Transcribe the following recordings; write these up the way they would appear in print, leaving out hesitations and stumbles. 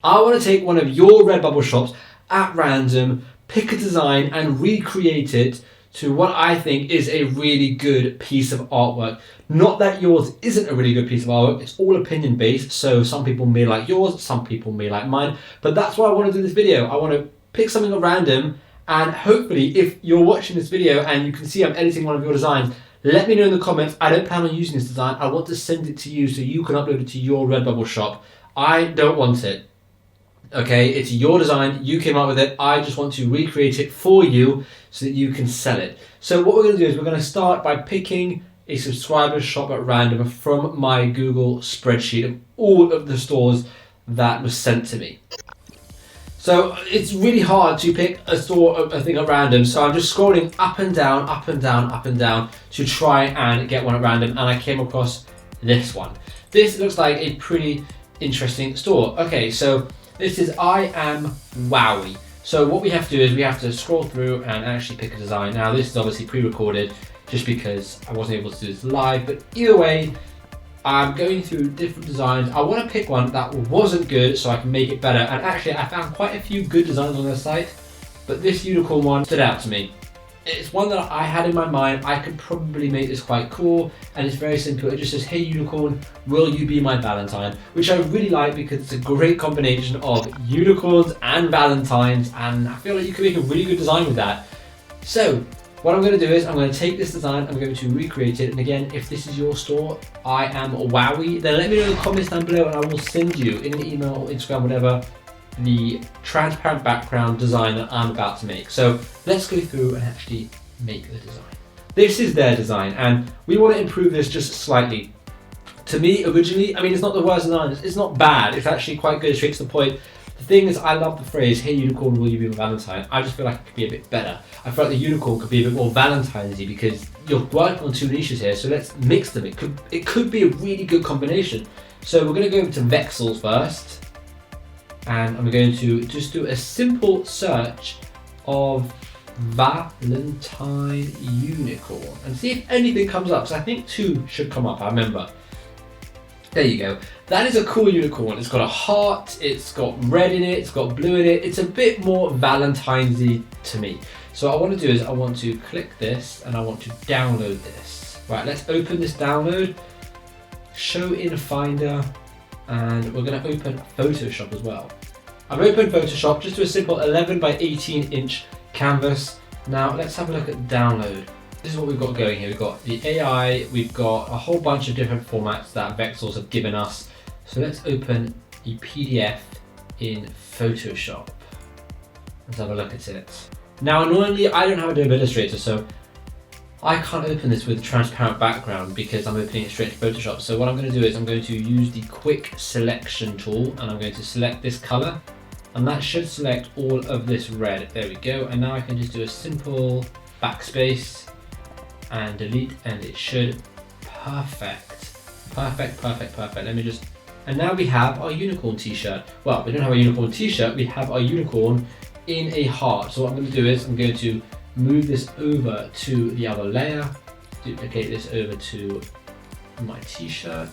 I want to take one of your Redbubble shops at random, pick a design and recreate it to what I think is a really good piece of artwork. Not that yours isn't a really good piece of artwork, it's all opinion based, so some people may like yours, some people may like mine, but that's why I want to do this video. I want to pick something at random, and hopefully if you're watching this video and you can see I'm editing one of your designs, let me know in the comments. I don't plan on using this design, I want to send it to you so you can upload it to your Redbubble shop. I don't want it. Okay, it's your design, you came up with it, I just want to recreate it for you so that you can sell it. So what we're going to do is we're going to start by picking a subscriber shop at random from my Google spreadsheet of all of the stores that was sent to me. So it's really hard to pick a thing at random, so I'm just scrolling up and down, up and down, up and down to try and get one at random, and I came across this one. This looks like a pretty interesting store. Okay, so this is I Am Wowie. So what we have to do is we have to scroll through and actually pick a design. Now this is obviously pre-recorded just because I wasn't able to do this live, but either way, I'm going through different designs. I want to pick one that wasn't good so I can make it better. And actually I found quite a few good designs on their site, but this unicorn one stood out to me. It's one that I had in my mind. I could probably make this quite cool, and it's very simple. It just says, "Hey unicorn, will you be my Valentine?" Which I really like because it's a great combination of unicorns and Valentines, and I feel like you can make a really good design with that. So what I'm going to do is I'm going to take this design, I'm going to recreate it, and again, if this is your store, I Am Wowie, then let me know in the comments down below and I will send you in an email or Instagram, whatever, the transparent background design that I'm about to make. So let's go through and actually make the design. This is their design and we want to improve this just slightly. To me, originally, I mean, it's not the worst design, it's not bad, it's actually quite good, straight to the point. The thing is, I love the phrase, "Hey unicorn, will you be my Valentine?" I just feel like it could be a bit better. I feel like the unicorn could be a bit more Valentine's-y because you're working on two niches here, so let's mix them. It could be a really good combination. So we're going to go over to Vexels first, and I'm going to just do a simple search of Valentine unicorn and see if anything comes up. So I think two should come up, I remember. There you go. That is a cool unicorn. It's got a heart, it's got red in it, it's got blue in it. It's a bit more Valentine's-y to me. So what I want to do is I want to click this and I want to download this. Right, let's open this download, show in Finder, and we're going to open Photoshop as well. I've opened Photoshop, just do a simple 11 by 18 inch canvas. Now let's have a look at download. This is what we've got going here. We've got the AI, we've got a whole bunch of different formats that Vexels have given us. So let's open the PDF in Photoshop. Let's have a look at it. Now annoyingly, I don't have Adobe Illustrator, so I can't open this with a transparent background because I'm opening it straight to Photoshop. So what I'm going to do is I'm going to use the quick selection tool and I'm going to select this color, and that should select all of this red. There we go. And now I can just do a simple backspace and delete, and it should perfect. Let me just, and now we have our unicorn t-shirt. Well, we don't have a unicorn t-shirt, we have our unicorn in a heart. So what I'm going to do is I'm going to move this over to the other layer, duplicate this over to my t-shirt.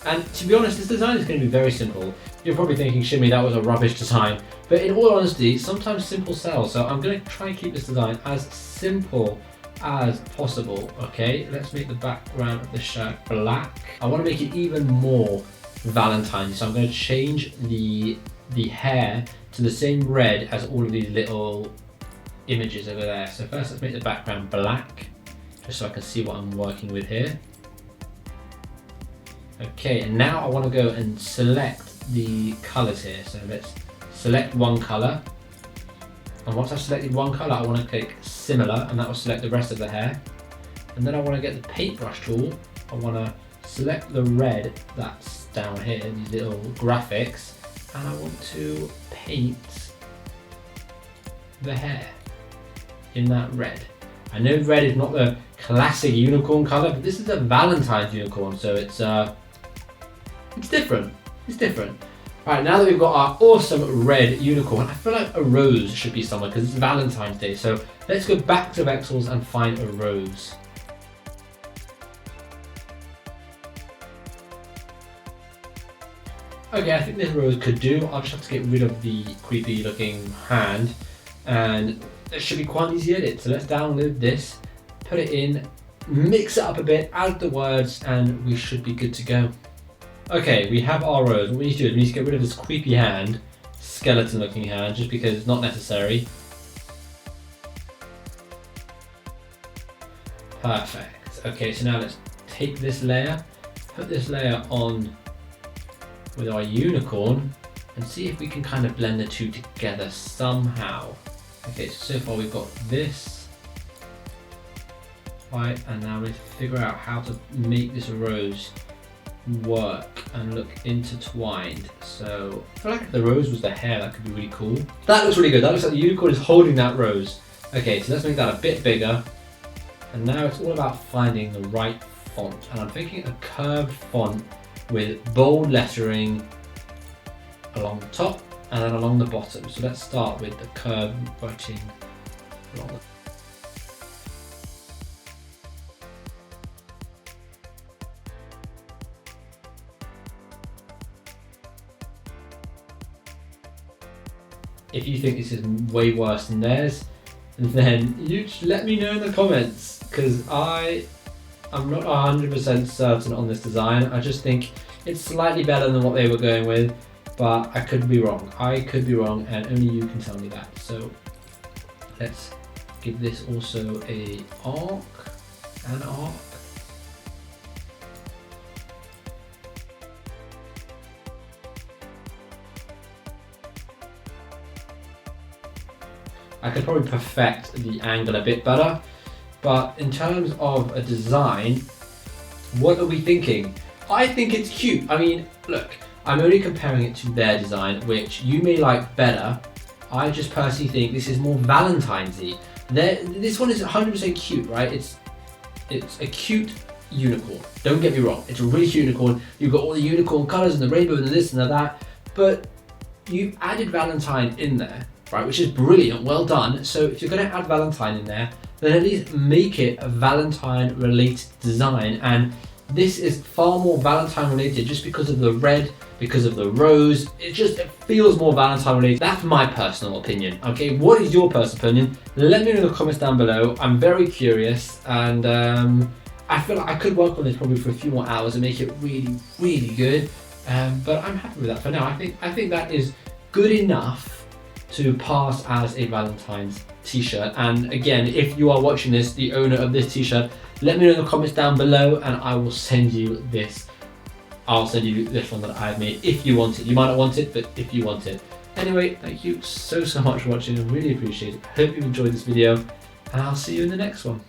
And to be honest, this design is going to be very simple. You're probably thinking, Shimmy, that was a rubbish design. But in all honesty, sometimes simple sells. So I'm going to try and keep this design as simple as possible. Okay, let's make the background of the shirt black. I want to make it even more Valentine, so I'm going to change the hair to the same red as all of these little images over there. So first let's make the background black, just so I can see what I'm working with here. Okay, and now I want to go and select the colors here. So let's select one color. And once I've selected one color, I want to click similar, and that will select the rest of the hair. And then I want to get the paintbrush tool. I want to select the red that's down here, these little graphics, and I want to paint the hair in that red. I know red is not the classic unicorn color, but this is a Valentine's unicorn, so it's different. It's different. Alright, now that we've got our awesome red unicorn, I feel like a rose should be somewhere because it's Valentine's Day. So let's go back to Vexels and find a rose. Okay, I think this rose could do. I'll just have to get rid of the creepy looking hand, and it should be quite easy edit. So let's download this, put it in, mix it up a bit, add the words, and we should be good to go. Okay, we have our rose. What we need to do is we need to get rid of this creepy hand, skeleton looking hand, just because it's not necessary. Perfect. Okay, so now let's take this layer, put this layer on with our unicorn, and see if we can kind of blend the two together somehow. Okay, so far we've got this. Right, and now we need to figure out how to make this rose work and look intertwined. So I feel like if the rose was the hair, that could be really cool. That looks really good. That looks like the unicorn is holding that rose. Okay, so let's make that a bit bigger. And now it's all about finding the right font. And I'm thinking a curved font with bold lettering along the top and then along the bottom. So let's start with the curved writing along the If you think this is way worse than theirs, then you let me know in the comments, because I'm not 100% certain on this design. I just think it's slightly better than what they were going with, but I could be wrong. I could be wrong, and only you can tell me that. So let's give this also an arc. I could probably perfect the angle a bit better, but in terms of a design, what are we thinking? I think it's cute. I mean, look, I'm only comparing it to their design, which you may like better. I just personally think this is more Valentine's-y. This one is 100% cute, right? It's a cute unicorn. Don't get me wrong. It's a really cute unicorn. You've got all the unicorn colors and the rainbow and this and that, but you've added Valentine in there, right? Which is brilliant. Well done. So if you're going to add Valentine in there, then at least make it a Valentine related design. And this is far more Valentine related just because of the red, because of the rose. It feels more Valentine related. That's my personal opinion. Okay, what is your personal opinion? Let me know in the comments down below. I'm very curious, and I feel like I could work on this probably for a few more hours and make it really, really good. But I'm happy with that for now. I think that is good enough to pass as a Valentine's t-shirt. And again, if you are watching this, the owner of this t-shirt, let me know in the comments down below and I will send you this. I'll send you this one that I've made if you want it. You might not want it, but if you want it. Anyway, thank you so much for watching. I really appreciate it. I hope you enjoyed this video, and I'll see you in the next one.